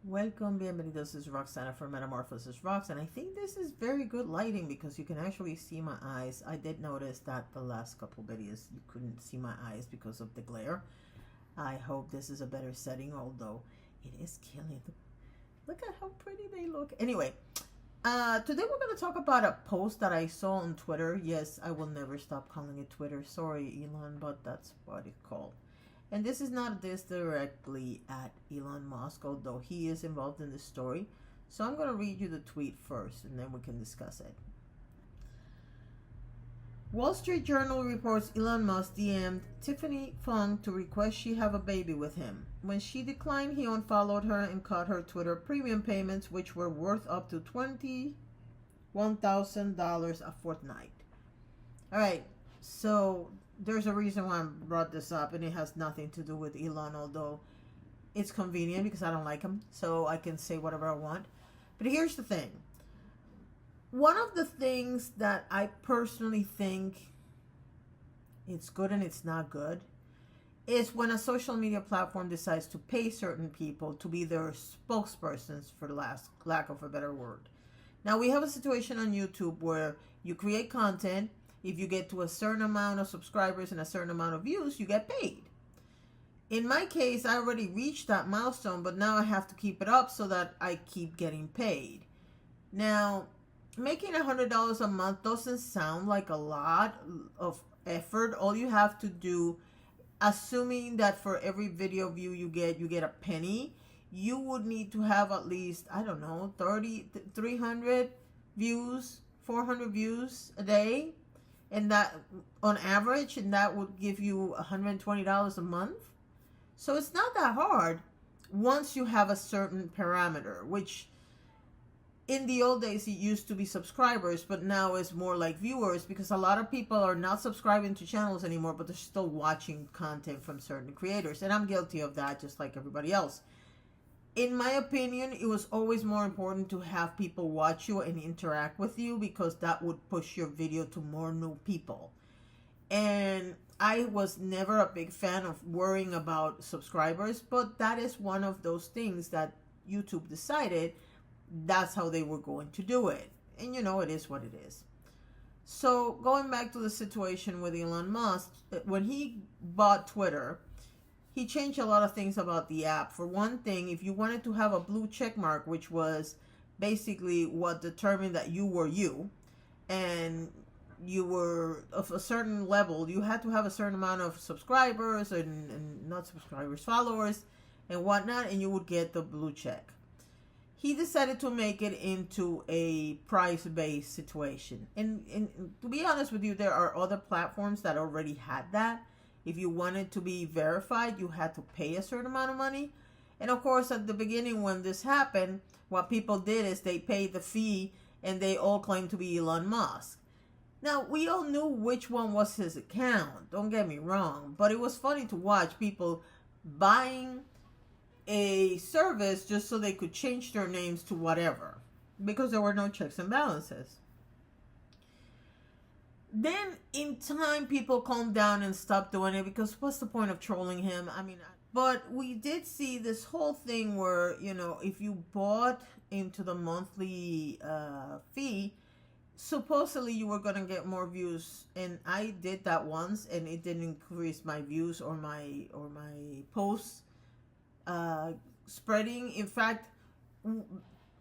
Welcome, bienvenidos. This is Roxana from Metamorphosis Rocks, and I think this is very good lighting because you can actually see my eyes. I did notice that the last couple videos you couldn't see my eyes because of the glare. I hope this is a better setting, although it is killing. Look at how pretty they look. Anyway, today we're going to talk about a post that I saw on Twitter. Yes, I will never stop calling it Twitter. Sorry, Elon, but that's what it's called. And this is not this directly at Elon Musk, although he is involved in this story. So I'm going to read you the tweet first, and then we can discuss it. Wall Street Journal reports Elon Musk DM'd Tiffany Fung to request she have a baby with him. When she declined, he unfollowed her and cut her Twitter premium payments, which were worth up to $21,000 a fortnight. All right, so there's a reason why I brought this up, and it has nothing to do with Elon, although it's convenient because I don't like him, so I can say whatever I want. But here's the thing. One of the things that I personally think it's good and it's not good is when a social media platform decides to pay certain people to be their spokespersons, for lack of a better word. Now, we have a situation on YouTube where you create content. If you get to a certain amount of subscribers and a certain amount of views, you get paid. In my case, I already reached that milestone, but now I have to keep it up so that I keep getting paid. Now, making $100 a month doesn't sound like a lot of effort. All you have to do, assuming that for every video view you get a penny, you would need to have at least, I don't know, 300 views, 400 views a day. And that on average, and that would give you $120 a month. So it's not that hard once you have a certain parameter, which in the old days it used to be subscribers, but now it's more like viewers, because a lot of people are not subscribing to channels anymore, but they're still watching content from certain creators. And I'm guilty of that, just like everybody else. In my opinion, it was always more important to have people watch you and interact with you, because that would push your video to more new people. And I was never a big fan of worrying about subscribers, but that is one of those things that YouTube decided that's how they were going to do it. And you know, it is what it is. So going back to the situation with Elon Musk, when he bought Twitter, he changed a lot of things about the app. For one thing, if you wanted to have a blue check mark, which was basically what determined that you were you, and you were of a certain level, you had to have a certain amount of subscribers and not subscribers, followers and whatnot, and you would get the blue check. He decided to make it into a price-based situation. And to be honest with you, there are other platforms that already had that. If you wanted to be verified, you had to pay a certain amount of money. And of course, at the beginning when this happened, what people did is they paid the fee and they all claimed to be Elon Musk. Now, we all knew which one was his account, don't get me wrong, but it was funny to watch people buying a service just so they could change their names to whatever, because there were no checks and balances. Then in time, people calmed down and stopped doing it, because what's the point of trolling him? I mean, but we did see this whole thing where, you know, if you bought into the monthly fee, supposedly you were going to get more views. And I did that once, and it didn't increase my views or my posts spreading. In fact,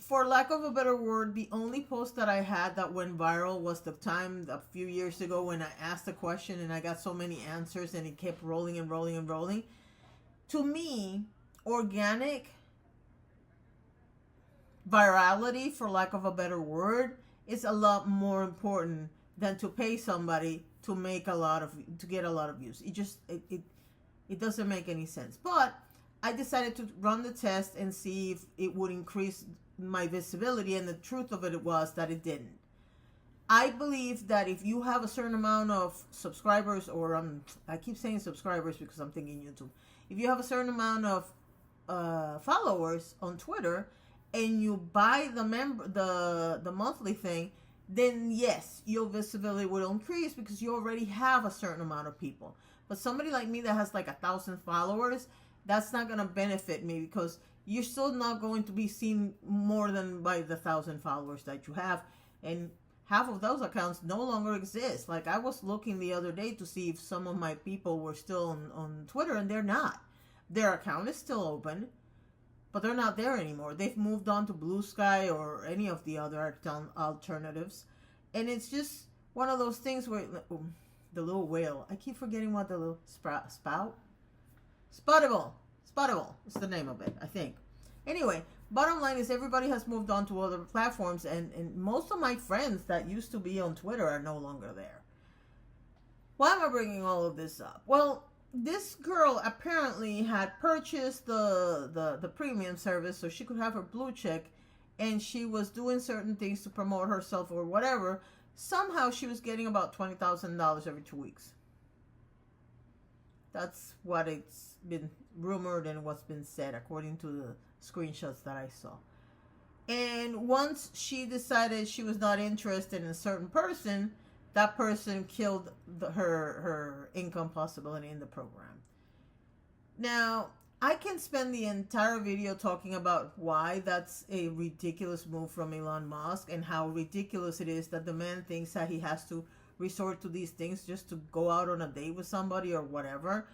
for lack of a better word, the only post that I had that went viral was the time a few years ago when I asked a question and I got so many answers and it kept rolling and rolling and rolling. To me, organic virality, for lack of a better word, is a lot more important than to pay somebody to get a lot of views. It doesn't make any sense. But I decided to run the test and see if it would increase my visibility, and the truth of it was that it didn't. I believe that if you have a certain amount of subscribers, or I keep saying subscribers because I'm thinking YouTube. If you have a certain amount of followers on Twitter and you buy the monthly thing, then yes, your visibility will increase because you already have a certain amount of people. But somebody like me that has like 1,000 followers, that's not going to benefit me, because you're still not going to be seen more than by the 1,000 followers that you have. And half of those accounts no longer exist. Like, I was looking the other day to see if some of my people were still on Twitter, and they're not. Their account is still open, but they're not there anymore. They've moved on to Blue Sky or any of the other alternatives. And it's just one of those things where the little whale, I keep forgetting what the little spout? Spottable is the name of it, I think. Anyway, bottom line is everybody has moved on to other platforms, and most of my friends that used to be on Twitter are no longer there. Why am I bringing all of this up? Well, this girl apparently had purchased the premium service so she could have her blue check, and she was doing certain things to promote herself or whatever. Somehow she was getting about $20,000 every 2 weeks. That's what it's been rumored and what's been said according to the screenshots that I saw. And once she decided she was not interested in a certain person, that person killed her income possibility in the program. Now, I can spend the entire video talking about why that's a ridiculous move from Elon Musk and how ridiculous it is that the man thinks that he has to resort to these things just to go out on a date with somebody or whatever.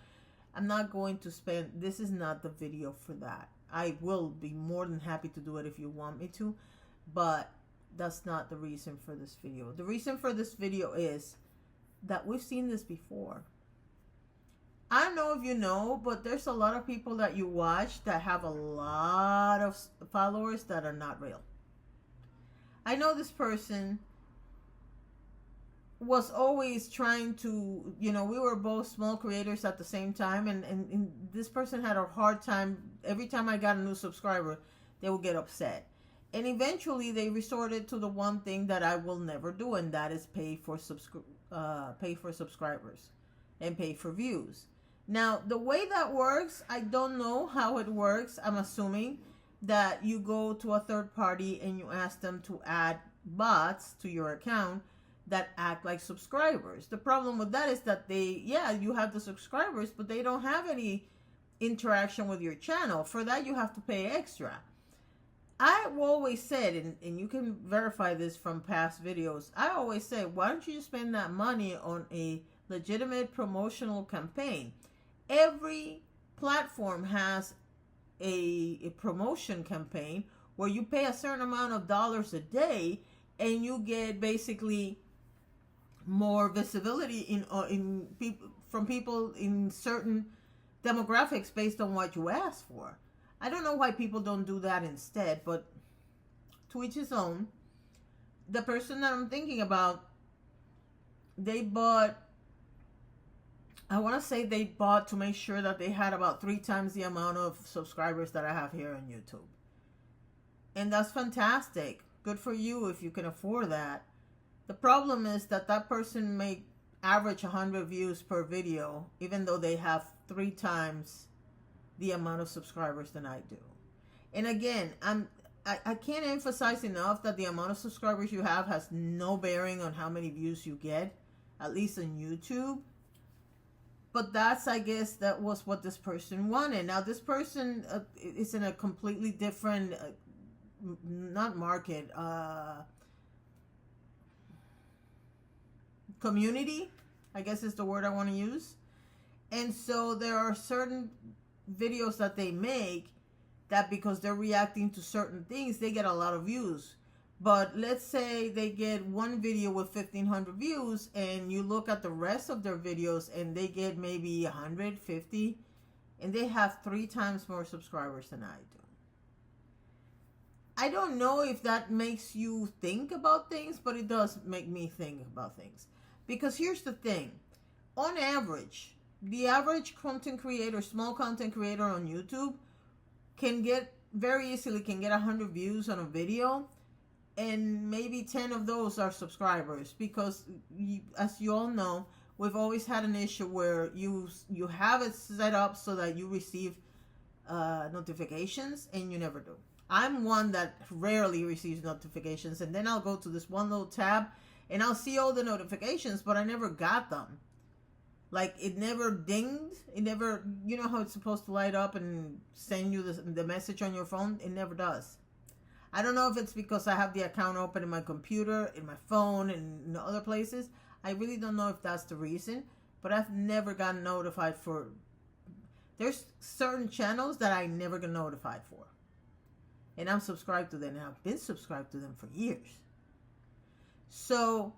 I'm not going to spend, this is not the video for that. I will be more than happy to do it if you want me to, but that's not the reason for this video. The reason for this video is that we've seen this before. I don't know if you know, but there's a lot of people that you watch that have a lot of followers that are not real. I know this person was always trying to, we were both small creators at the same time, and this person had a hard time. Every time I got a new subscriber, they would get upset. And eventually they resorted to the one thing that I will never do, and that is pay for subscribers and pay for views. Now, the way that works, I don't know how it works. I'm assuming that you go to a third party and you ask them to add bots to your account that act like subscribers. The problem with that is that you have the subscribers, but they don't have any interaction with your channel. For that, you have to pay extra. I've always said, and you can verify this from past videos, I always say, why don't you spend that money on a legitimate promotional campaign? Every platform has a promotion campaign where you pay a certain amount of dollars a day and you get basically more visibility from people in certain demographics based on what you ask for. I don't know why people don't do that instead, but to each his own. The person that I'm thinking about, they bought to make sure that they had about 3 times the amount of subscribers that I have here on YouTube. And that's fantastic. Good for you if you can afford that. The problem is that person may average 100 views per video, even though they have 3 times the amount of subscribers than I do. And again, I can't emphasize enough that the amount of subscribers you have has no bearing on how many views you get, at least on YouTube. But I guess that was what this person wanted. Now, this person is in a completely different, not market, community, I guess is the word I want to use. And so there are certain videos that they make that because they're reacting to certain things, they get a lot of views. But let's say they get one video with 1,500 views and you look at the rest of their videos and they get maybe 150 and they have 3 times more subscribers than I do. I don't know if that makes you think about things, but it does make me think about things. Because here's the thing. On average, the average content creator, small content creator on YouTube can very easily get 100 views on a video. And maybe 10 of those are subscribers, because as you all know, we've always had an issue where you have it set up so that you receive notifications and you never do. I'm one that rarely receives notifications, and then I'll go to this one little tab and I'll see all the notifications, but I never got them. Like, it never dinged. It never, you know how it's supposed to light up and send you the message on your phone? It never does. I don't know if it's because I have the account open in my computer, in my phone, and in other places. I really don't know if that's the reason. But I've never gotten notified for... There's certain channels that I never get notified for. And I'm subscribed to them. And I've been subscribed to them for years. So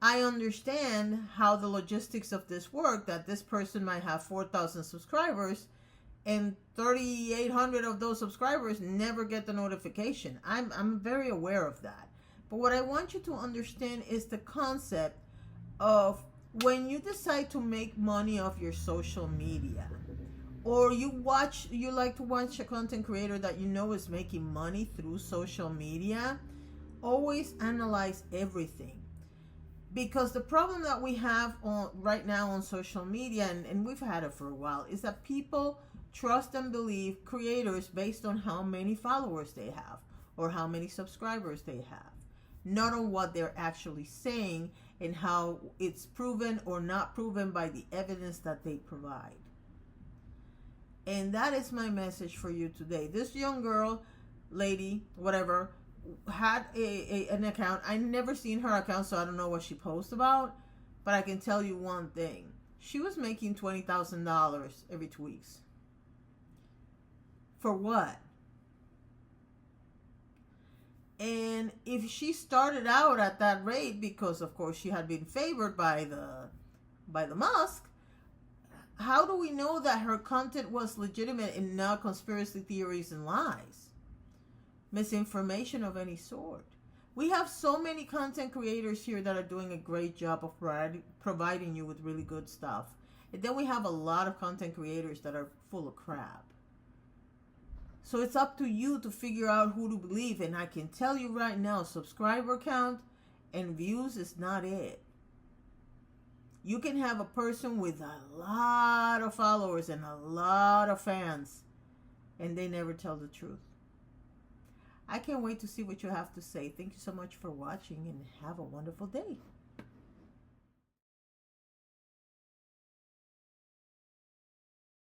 I understand how the logistics of this work, that this person might have 4,000 subscribers and 3,800 of those subscribers never get the notification. I'm very aware of that. But what I want you to understand is the concept of when you decide to make money off your social media, or you like to watch a content creator that you know is making money through social media, always analyze everything. Because the problem that we have right now on social media, and we've had it for a while, is that people trust and believe creators based on how many followers they have or how many subscribers they have, not on what they're actually saying and how it's proven or not proven by the evidence that they provide. And that is my message for you today. This young girl, lady, whatever, had an account. I never seen her account, so I don't know what she posts about. But I can tell you one thing. She was making $20,000 every 2 weeks. For what? And if she started out at that rate, because of course she had been favored by the Musk, how do we know that her content was legitimate and not conspiracy theories and lies? Misinformation of any sort. We have so many content creators here that are doing a great job of providing you with really good stuff. And then we have a lot of content creators that are full of crap. So it's up to you to figure out who to believe. And I can tell you right now, subscriber count and views is not it. You can have a person with a lot of followers and a lot of fans, and they never tell the truth. I can't wait to see what you have to say. Thank you so much for watching, and have a wonderful day.